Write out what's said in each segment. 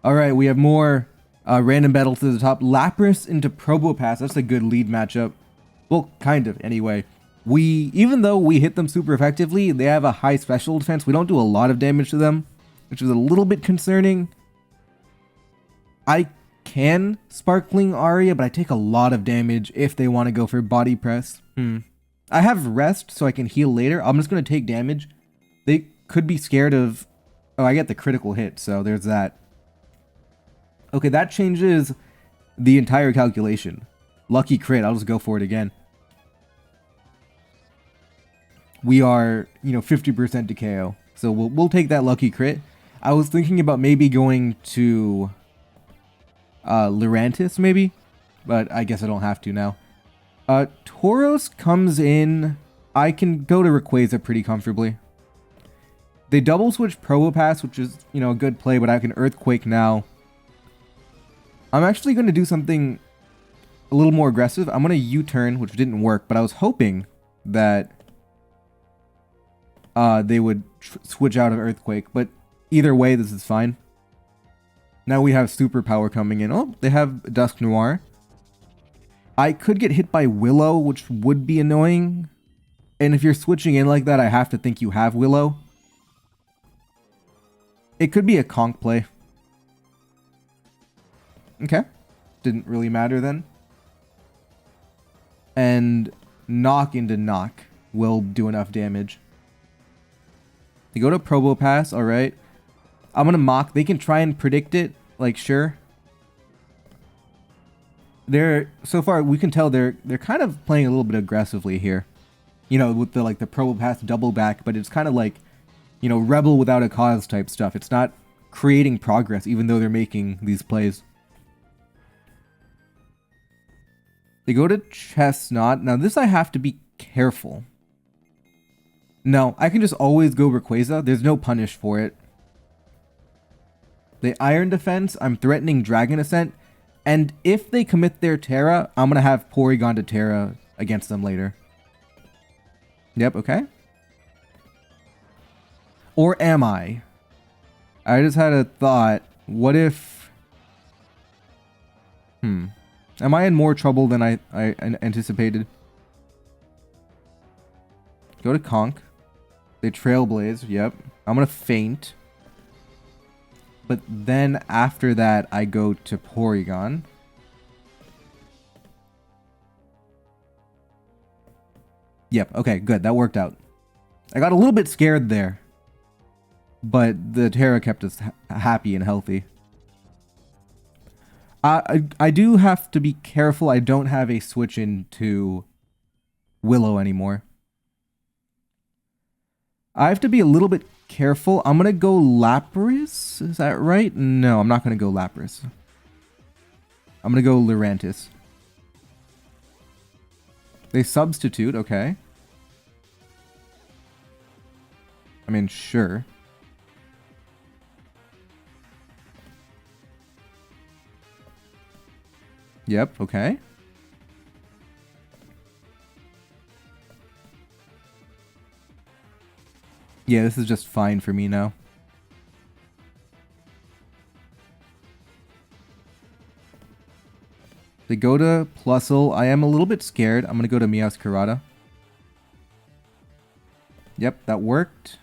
Alright, we have more random battles to the top. Lapras into Probopass. That's a good lead matchup. Well, kind of, anyway. Even though we hit them super effectively, they have a high special defense. We don't do a lot of damage to them, which is a little bit concerning. I can Sparkling Aria, but I take a lot of damage if they want to go for Body Press. I have Rest, so I can heal later. I'm just going to take damage. They could be scared of... Oh, I get the critical hit, so there's that. Okay, that changes the entire calculation. Lucky crit, I'll just go for it again. We are, 50% to KO. So we'll take that lucky crit. I was thinking about maybe going to Lurantis, maybe, but I guess I don't have to now. Tauros comes in. I can go to Rayquaza pretty comfortably. They double switch Probopass, which is, a good play, but I can Earthquake now. I'm actually going to do something a little more aggressive. I'm going to U-turn, which didn't work, but I was hoping that they would switch out of Earthquake, but either way, this is fine. Now we have Superpower coming in. Oh, they have Dusk Noir. I could get hit by Willow, which would be annoying. And if you're switching in like that, I have to think you have Willow. It could be a Conk play. Okay. Didn't really matter then. And Knock into Knock will do enough damage. They go to Probopass, alright. I'm gonna Mock. They can try and predict it, like, sure. So far, we can tell they're kind of playing a little bit aggressively here. With the Probopass double back, but it's kind of like, rebel without a cause type stuff. It's not creating progress, even though they're making these plays. They go to Chestnut. Now, this I have to be careful. No, I can just always go Rayquaza. There's no punish for it. They Iron Defense. I'm threatening Dragon Ascent. And if they commit their Terra, I'm going to have Porygon to Terra against them later. Yep, okay. Or am I? I just had a thought. What if... Am I in more trouble than I anticipated? Go to Conk. They Trailblaze, yep. I'm gonna faint. But then after that, I go to Porygon. Yep, okay, good. That worked out. I got a little bit scared there. But the Terra kept us happy and healthy. I do have to be careful. I don't have a switch into Willow anymore. I have to be a little bit careful. I'm going to go Lapras. Is that right? No, I'm not going to go Lapras. I'm going to go Lurantis. They substitute, okay. I mean, sure. Yep, okay. Yeah, this is just fine for me now. They go to Plusle. I am a little bit scared. I'm going to go to Meowscarada. Yep, that worked.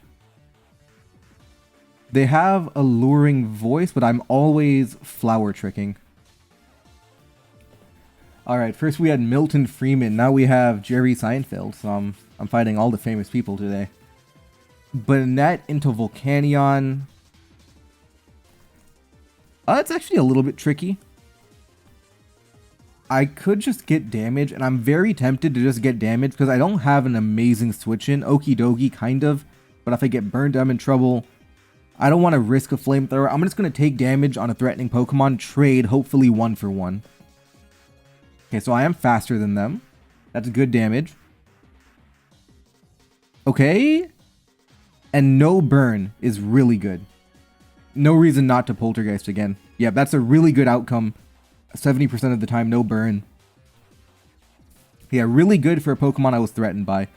They have Alluring Voice, but I'm always Flower Tricking. Alright, first we had Milton Freeman. Now we have Jerry Seinfeld. So I'm fighting all the famous people today. Banette into Volcanion. It's actually a little bit tricky. I could just get damage, and I'm very tempted to just get damage because I don't have an amazing switch in. Okie dokie, kind of. But if I get burned, I'm in trouble. I don't want to risk a flamethrower. I'm just going to take damage on a threatening Pokemon, trade, hopefully 1-for-1. Okay, so I am faster than them. That's good damage. Okay. And no burn is really good. No reason not to Poltergeist again. Yeah, that's a really good outcome. 70% of the time, no burn. Yeah, really good for a Pokemon I was threatened by.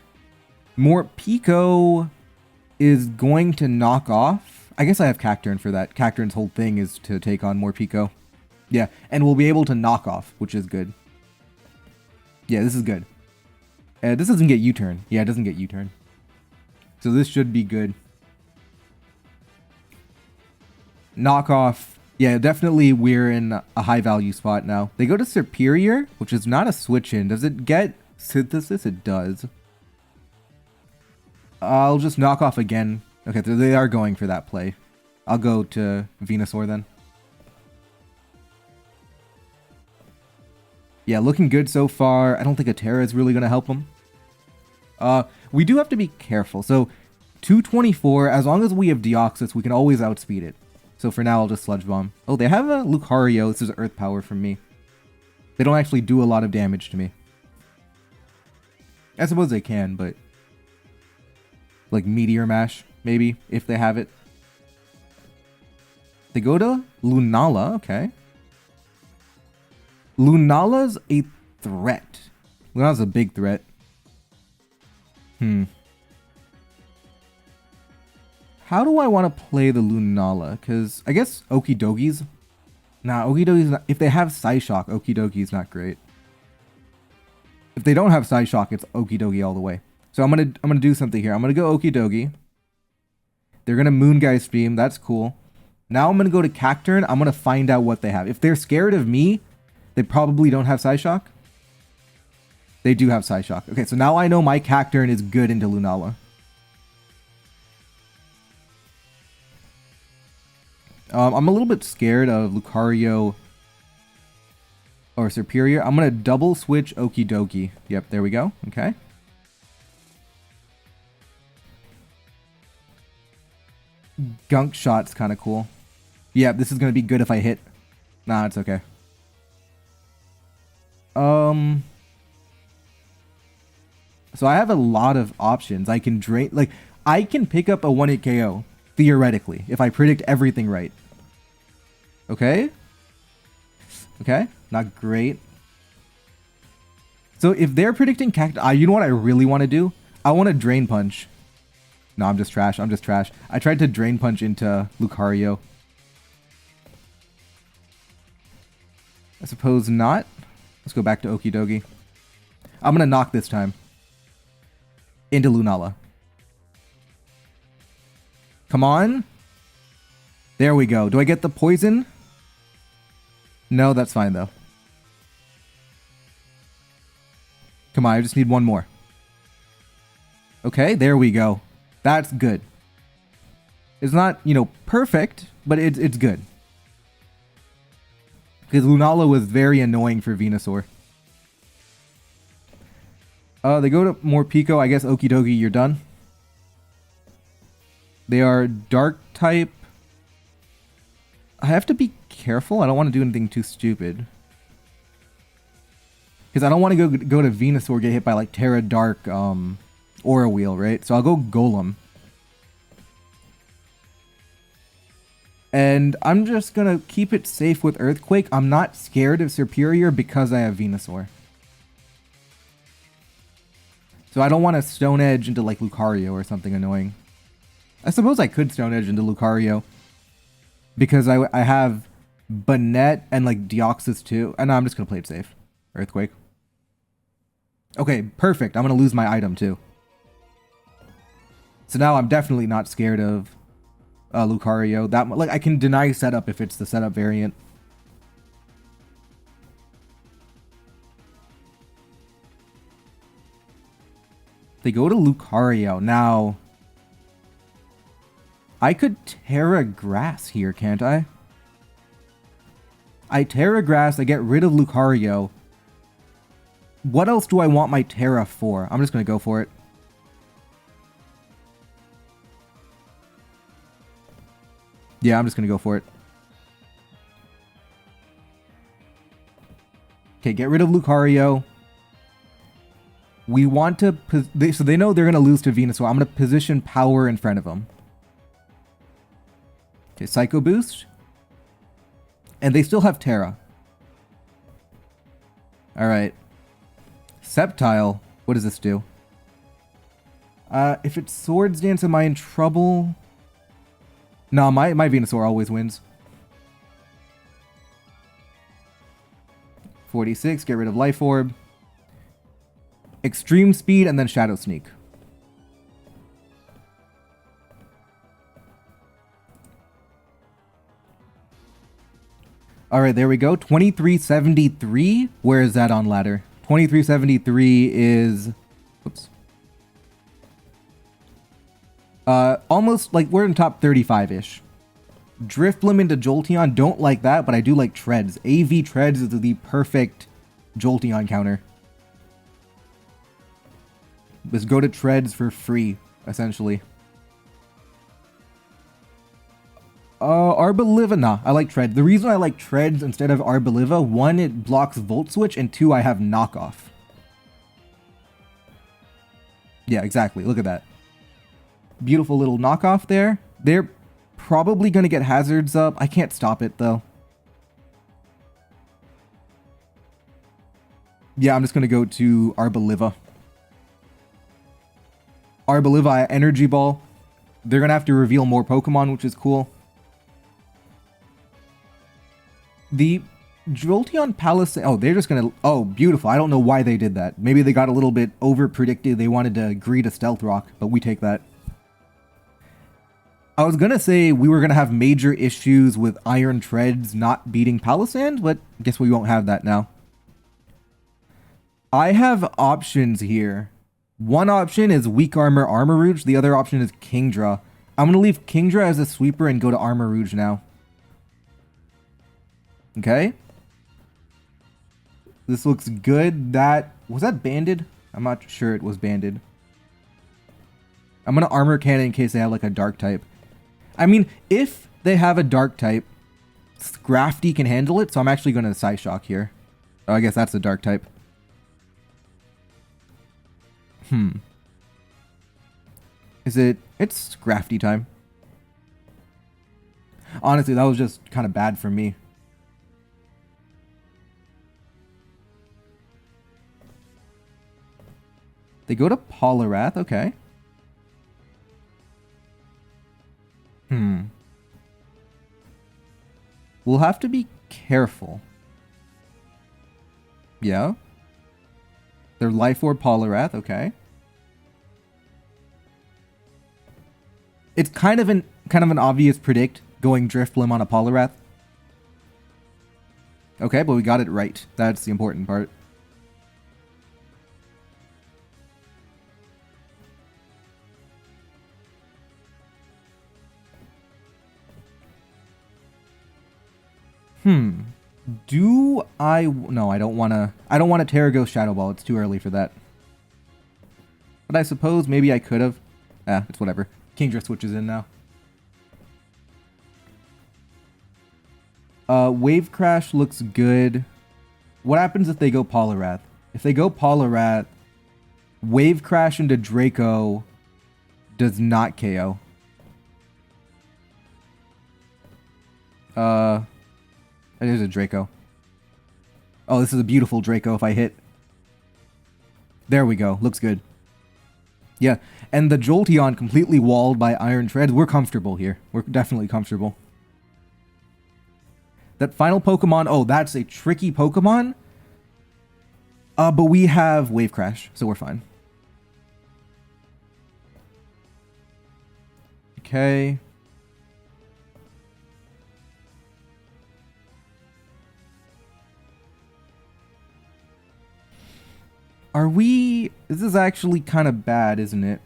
More Pico is going to knock off. I guess I have Cactturn for that. Cacturn's whole thing is to take on more Pico. Yeah, and we'll be able to knock off, which is good. Yeah, this is good. This doesn't get U-turn. Yeah, it doesn't get U-turn. So this should be good. Knock off. Yeah, definitely we're in a high value spot now. They go to Superior, which is not a switch in. Does it get Synthesis? It does. I'll just knock off again. Okay, so they are going for that play. I'll go to Venusaur then. Yeah, looking good so far. I don't think a Terra is really going to help him. We do have to be careful. So, 224, as long as we have Deoxys, we can always outspeed it. So for now, I'll just Sludge Bomb. Oh, they have a Lucario. This is Earth Power from me. They don't actually do a lot of damage to me. I suppose they can, but... like Meteor Mash, maybe, if they have it. They go to Lunala, okay. Lunala's a threat. Lunala's a big threat. How do I want to play the Lunala? Because I guess Okidogi's... Nah, Okidogi's not... If they have Psyshock, Okidogi's not great. If they don't have Psyshock, it's Okidogi all the way. So I'm gonna do something here. I'm gonna go Okidogi. They're gonna Moongeist Beam. That's cool. Now I'm gonna go to Cactturn. I'm gonna find out what they have. If they're scared of me, they probably don't have Psyshock. They do have Psyshock. Okay, so now I know my Cactturn is good into Lunala. I'm a little bit scared of Lucario or Superior. I'm gonna double switch Okidogi. Yep, there we go. Okay. Gunk Shot's kind of cool. Yeah, this is going to be good if I hit. Nah, it's okay. So I have a lot of options. I can drain... like, I can pick up a 1-hit KO, theoretically, if I predict everything right. Okay? Okay, not great. So if they're predicting Cacti... you know what I really want to do? I want to Drain Punch. No, I'm just trash. I'm just trash. I tried to Drain Punch into Lucario. I suppose not. Let's go back to Okidogi. I'm gonna knock this time. Into Lunala. Come on. There we go. Do I get the poison? No, that's fine though. Come on, I just need one more. Okay, there we go. That's good. It's not, you know, perfect, but it's good. Because Lunala was very annoying for Venusaur. They go to more Pico. I guess Okidogi, you're done. They are Dark type. I have to be careful. I don't want to do anything too stupid. Because I don't want to go to Venusaur, get hit by like Terra Dark, Aura Wheel, right? So I'll go Golem. And I'm just going to keep it safe with Earthquake. I'm not scared of Superior because I have Venusaur. So I don't want to Stone Edge into like Lucario or something annoying. I suppose I could Stone Edge into Lucario. Because I have Banette and like Deoxys too. And no, I'm just going to play it safe. Earthquake. Okay, perfect. I'm going to lose my item too. So now I'm definitely not scared of Lucario. That like I can deny setup if it's the setup variant. They go to Lucario. Now, I could Terra Grass here, can't I? I Terra Grass, I get rid of Lucario. What else do I want my Terra for? I'm just going to go for it. Yeah, I'm just going to go for it. Okay, get rid of Lucario. We want to... so they know they're going to lose to Venusaur. I'm going to position Power in front of them. Okay, Psycho Boost. And they still have Terra. Alright. Sceptile. What does this do? If it's Swords Dance, am I in trouble? No, my Venusaur always wins. 46, get rid of Life Orb. Extreme Speed, and then Shadow Sneak. Alright, there we go. 2373. Where is that on ladder? 2373 is... Whoops. Almost, like, we're in top 35-ish. Drifblim into Jolteon, don't like that, but I do like Treads. AV Treads is the perfect Jolteon counter. Just go to Treads for free, essentially. Arboliva, nah, I like Treads. The reason I like Treads instead of Arboliva, one, it blocks Volt Switch, and two, I have Knockoff. Yeah, exactly, look at that. Beautiful little knockoff there. They're probably going to get hazards up. I can't stop it, though. Yeah, I'm just going to go to Arboliva. Arboliva, Energy Ball. They're going to have to reveal more Pokemon, which is cool. The Jolteon Palace... Oh, they're just going to... Oh, beautiful. I don't know why they did that. Maybe they got a little bit over-predicted. They wanted to greed a Stealth Rock, but we take that. I was going to say we were going to have major issues with Iron Treads not beating Palisand, but I guess we won't have that now. I have options here. One option is Weak Armor Armarouge. The other option is Kingdra. I'm going to leave Kingdra as a sweeper and go to Armarouge now. Okay. This looks good. Was that banded? I'm not sure it was banded. I'm going to Armor Cannon in case they have like a Dark type. I mean, if they have a Dark type, Scrafty can handle it, so I'm actually going to Psyshock here. Oh, I guess that's the Dark type. Is it... It's Scrafty time. Honestly, that was just kind of bad for me. They go to Poliwrath, okay. We'll have to be careful. Yeah. They're Life Orb Poliwrath, okay. It's kind of an obvious predict going Drifblim on a Poliwrath. Okay, but we got it right. That's the important part. No, I don't want to Terrago Shadow Ball. It's too early for that. But I suppose maybe I could have. It's whatever. Kingdra switches in now. Wave Crash looks good. What happens if they go Poliwrath? If they go Poliwrath, Wave Crash into Draco does not KO. It is a Draco. Oh, this is a beautiful Draco if I hit. There we go. Looks good. Yeah, and the Jolteon completely walled by Iron Treads. We're comfortable here. We're definitely comfortable. That final Pokemon, oh, that's a tricky Pokemon. But we have Wave Crash, so we're fine. Okay. Are we... This is actually kind of bad, isn't it?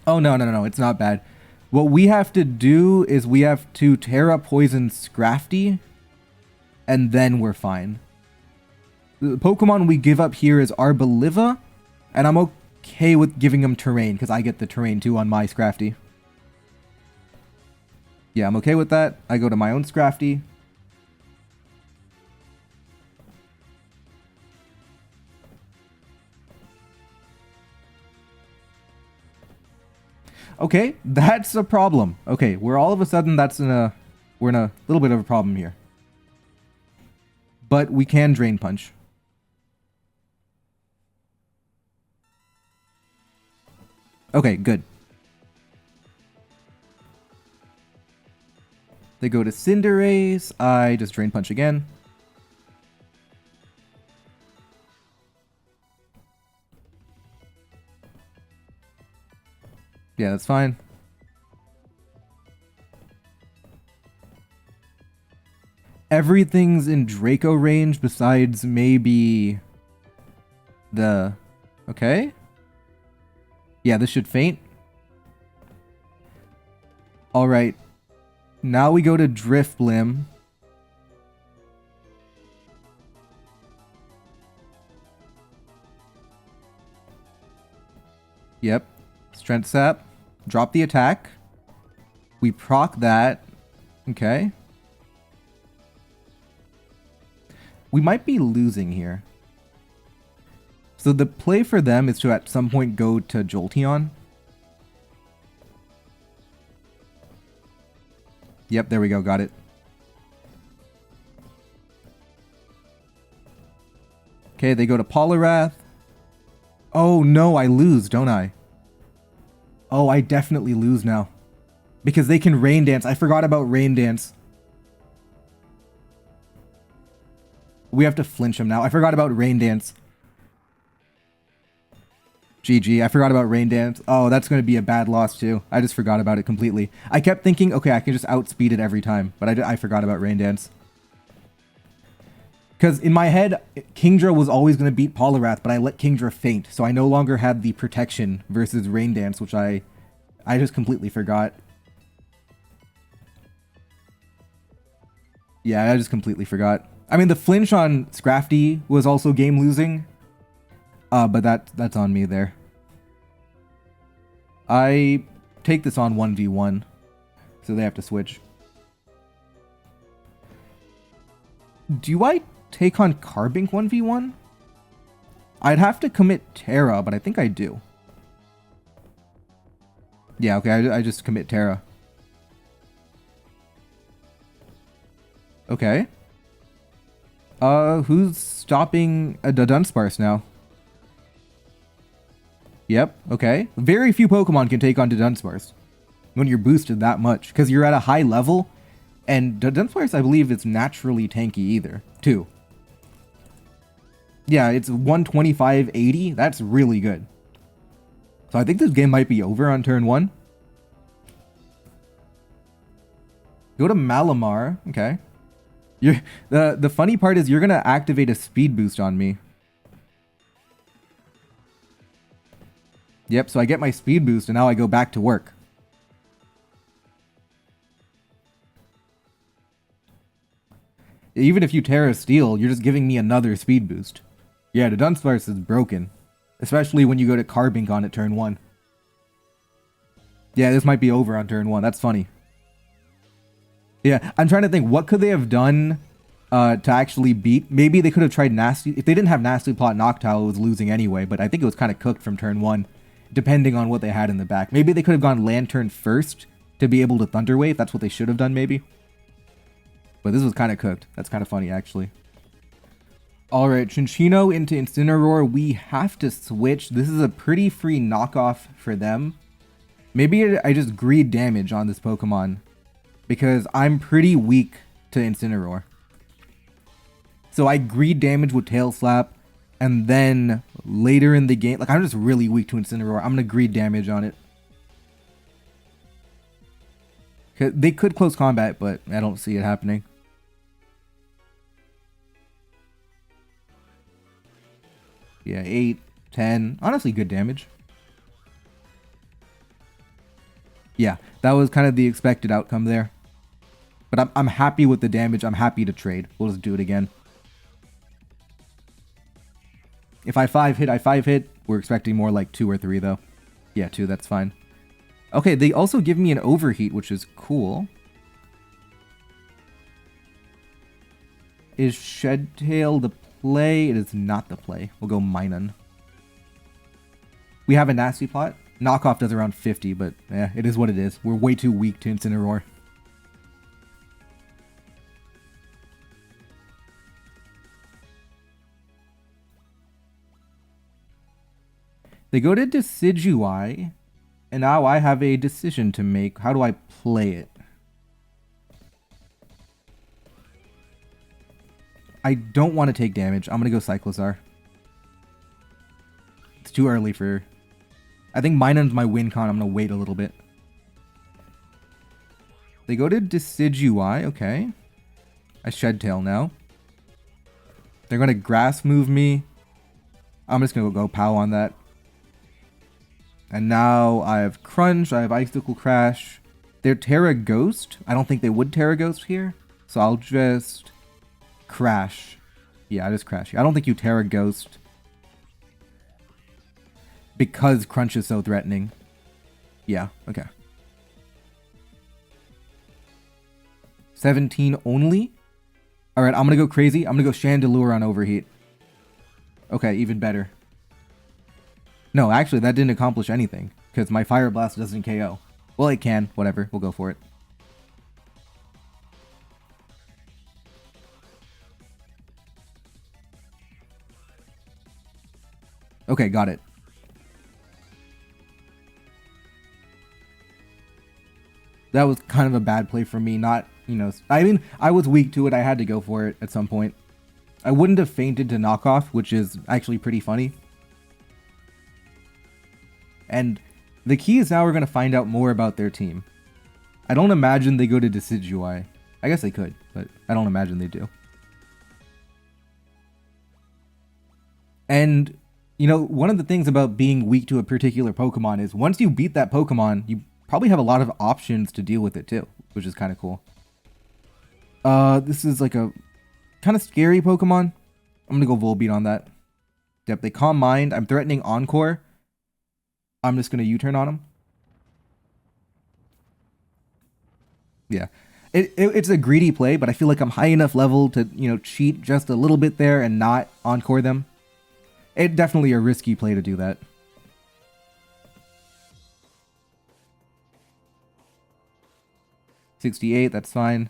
Oh, no, it's not bad. What we have to do is we have to Terra Poison Scrafty, and then we're fine. The Pokemon we give up here is Arboliva, and I'm okay with giving him Terrain, because I get the Terrain too on my Scrafty. Yeah, I'm okay with that. I go to my own Scrafty. Okay, that's a problem. Okay, we're all of a sudden we're in a little bit of a problem here. But we can Drain Punch. Okay, good. They go to Cinderase. I just Drain Punch again. Yeah, that's fine. Everything's in Draco range besides maybe the... Okay. Yeah, this should faint. Alright. Now we go to Drifblim. Yep. Strength Sap. Drop the attack. We proc that. Okay. We might be losing here. So the play for them is to at some point go to Jolteon. Yep, there we go, got it. Okay, they go to Poliwrath. Oh no, I lose, don't I? Oh, I definitely lose now. Because they can Rain Dance. I forgot about Rain Dance. We have to flinch him now. I forgot about Rain Dance. GG, I forgot about Rain Dance. Oh, that's going to be a bad loss too. I just forgot about it completely. I kept thinking, okay, I can just outspeed it every time. But I forgot about Rain Dance. Because in my head, Kingdra was always going to beat Poliwrath, but I let Kingdra faint. So I no longer had the protection versus Rain Dance, which I just completely forgot. Yeah, I just completely forgot. I mean, the flinch on Scrafty was also game losing. But that's on me there. I take this on 1v1. So they have to switch. Do I take on Carbink 1v1? I'd have to commit Terra, but I think I do. Yeah, okay, I just commit Terra. Okay. Who's stopping a Dudunsparce now? Yep, okay. Very few Pokemon can take on Dudunsparce when you're boosted that much, because you're at a high level, and Dudunsparce, I believe, is naturally tanky either, too. Yeah, it's 125-80. That's really good. So I think this game might be over on turn 1. Go to Malamar. Okay. The funny part is you're going to activate a speed boost on me. Yep, so I get my speed boost and now I go back to work. Even if you Terra Steel, you're just giving me another speed boost. Yeah, the Dunsparce is broken. Especially when you go to Carbink on it turn 1. Yeah, this might be over on turn 1. That's funny. Yeah, I'm trying to think, what could they have done to actually beat? Maybe they could have tried Nasty. If they didn't have Nasty Plot, Noctowl was losing anyway, but I think it was kind of cooked from turn 1, depending on what they had in the back. Maybe they could have gone Lantern first to be able to Thunder Wave. That's what they should have done, maybe. But this was kind of cooked. That's kind of funny, actually. Alright, Chinchino into Incineroar. We have to switch. This is a pretty free knockoff for them. Maybe I just greed damage on this Pokemon, because I'm pretty weak to Incineroar. So I greed damage with Tail Slap, and then later in the game, like I'm just really weak to Incineroar. I'm going to greed damage on it. They could close combat, but I don't see it happening. Yeah, 8, 10. Honestly, good damage. Yeah, that was kind of the expected outcome there. But I'm happy with the damage. I'm happy to trade. We'll just do it again. If I 5-hit, I 5-hit. We're expecting more like 2 or 3, though. Yeah, 2, that's fine. Okay, they also give me an overheat, which is cool. Is Shedtail the play? It is not the play. We'll go Minun. We have a Nasty Plot. Knockoff does around 50, but yeah, it is what it is. We're way too weak to Incineroar. They go to Decidueye. And now I have a decision to make. How do I play it? I don't want to take damage. I'm going to go Cyclozar. It's too early for... I think Minun's my win con. I'm going to wait a little bit. They go to Decidueye. Okay. I Shed Tail now. They're going to Grass move me. I'm just going to go Pow on that. And now I have Crunch. I have Icicle Crash. They're Terra Ghost. I don't think they would Terra Ghost here. So I'll just Crash. Yeah, I just Crash. I don't think you Terra Ghost. Because Crunch is so threatening. Yeah, okay. 17 only? Alright, I'm gonna go crazy. I'm gonna go Chandelure on Overheat. Okay, even better. No, actually, that didn't accomplish anything. Because my Fire Blast doesn't KO. Well, it can. Whatever. We'll go for it. Okay, got it. That was kind of a bad play for me. Not, you know... I mean, I was weak to it. I had to go for it at some point. I wouldn't have fainted to knockoff, which is actually pretty funny. And the key is now we're going to find out more about their team. I don't imagine they go to Decidueye. I guess they could, but I don't imagine they do. And, you know, one of the things about being weak to a particular Pokemon is once you beat that Pokemon, you probably have a lot of options to deal with it too, which is kind of cool. This is like a kind of scary Pokemon. I'm going to go Volbeat on that. Yep, they Calm Mind. I'm threatening Encore. I'm just going to U-turn on him. Yeah. It's a greedy play, but I feel like I'm high enough level to, you know, cheat just a little bit there and not Encore them. It's definitely a risky play to do that. $68, that's fine.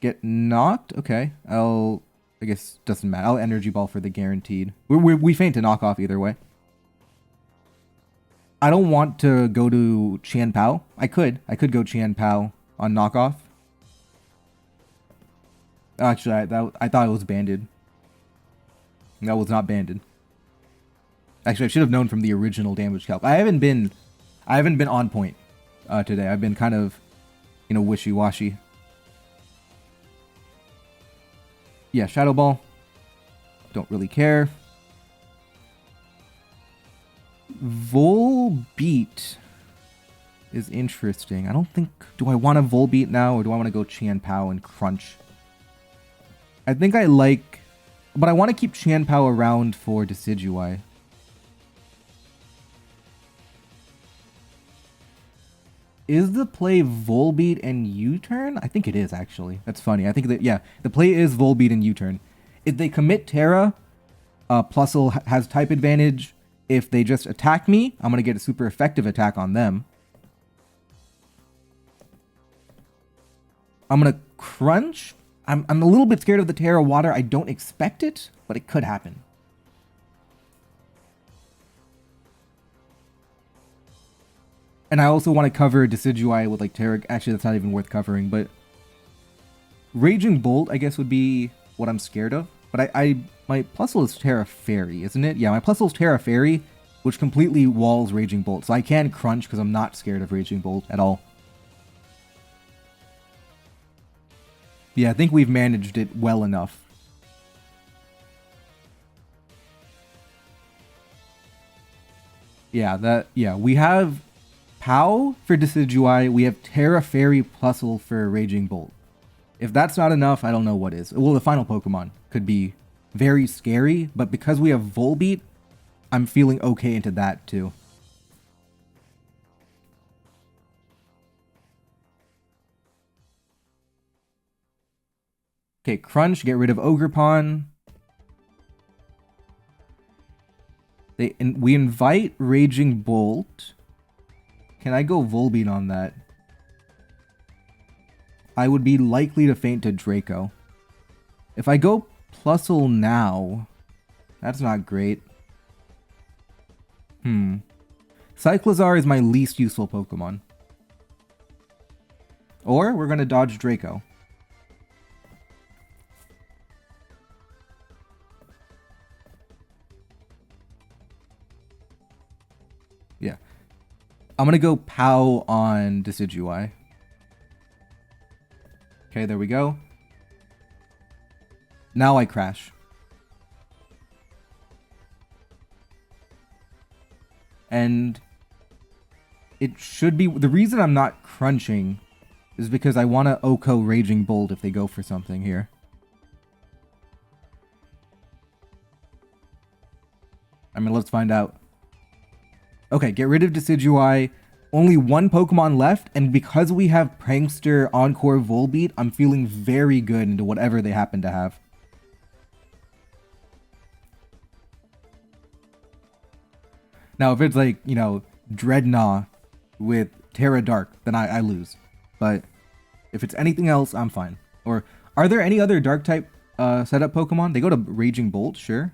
Get knocked? Okay. I guess doesn't matter. I'll Energy Ball for the guaranteed. We faint to knock off either way. I don't want to go to Qianpao. I could go Qianpao on knockoff. Actually, I thought it was banded. That was not banded. Actually, I should have known from the original damage calc. I haven't been on point today. I've been kind of, you know, wishy-washy. Yeah, Shadow Ball. Don't really care. Volbeat is interesting. I don't think... Do I want to Volbeat now, or do I want to go Qianpao and Crunch? I think I like... But I want to keep Qianpao around for Decidueye. Is the play Volbeat and U-turn? I think it is, actually. That's funny. I think that, yeah, the play is Volbeat and U-turn. If they commit Terra, Plusle has type advantage. If they just attack me, I'm going to get a super effective attack on them. I'm going to Crunch. I'm a little bit scared of the Terra Water. I don't expect it, but it could happen. And I also want to cover Decidueye with like Terra... Actually, that's not even worth covering, but... Raging Bolt, I guess, would be what I'm scared of. But my Plusle is Terra Fairy, isn't it? Yeah, my Plusle is Terra Fairy, which completely walls Raging Bolt. So I can Crunch because I'm not scared of Raging Bolt at all. Yeah, I think we've managed it well enough. Yeah, we have Pow for Decidueye, we have Terra Fairy Plusle for Raging Bolt. If that's not enough, I don't know what is. Well, the final Pokemon could be very scary, but because we have Volbeat, I'm feeling okay into that too. Okay, Crunch, get rid of Ogerpon. We invite Raging Bolt. Can I go Volbeat on that? I would be likely to faint to Draco. If I go Plusle now, that's not great. Cyclizar is my least useful Pokemon. Or we're going to dodge Draco. Yeah. I'm going to go POW on Decidueye. Okay, there we go. Now I crash. And it should be... The reason I'm not crunching is because I want to Oko Raging Bolt if they go for something here. I mean, let's find out. Okay, get rid of Decidueye. Only one Pokemon left, and because we have Prankster, Encore, Volbeat, I'm feeling very good into whatever they happen to have. Now, if it's like, you know, Dreadnought with Terra Dark, then I lose. But if it's anything else, I'm fine. Or, are there any other Dark-type setup Pokemon? They go to Raging Bolt, sure.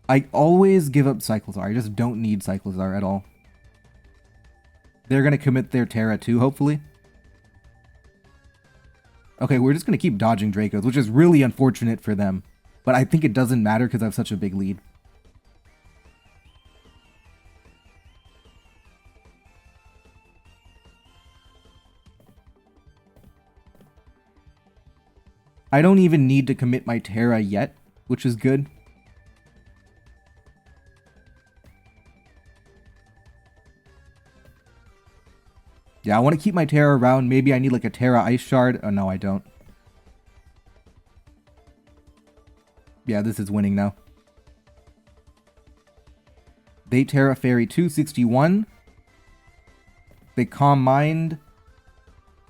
I always give up Cyclizar. I just don't need Cyclizar at all. They're going to commit their Terra too, hopefully. Okay, we're just going to keep dodging Dracos, which is really unfortunate for them. But I think it doesn't matter because I have such a big lead. I don't even need to commit my Terra yet, which is good. Yeah, I want to keep my Terra around. Maybe I need like a Terra Ice Shard. Oh, no, I don't. Yeah, this is winning now. They Terra Fairy 261. They Calm Mind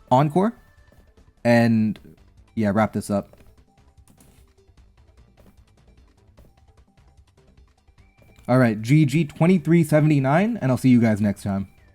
Encore. And yeah, wrap this up. Alright, GG 2379, and I'll see you guys next time.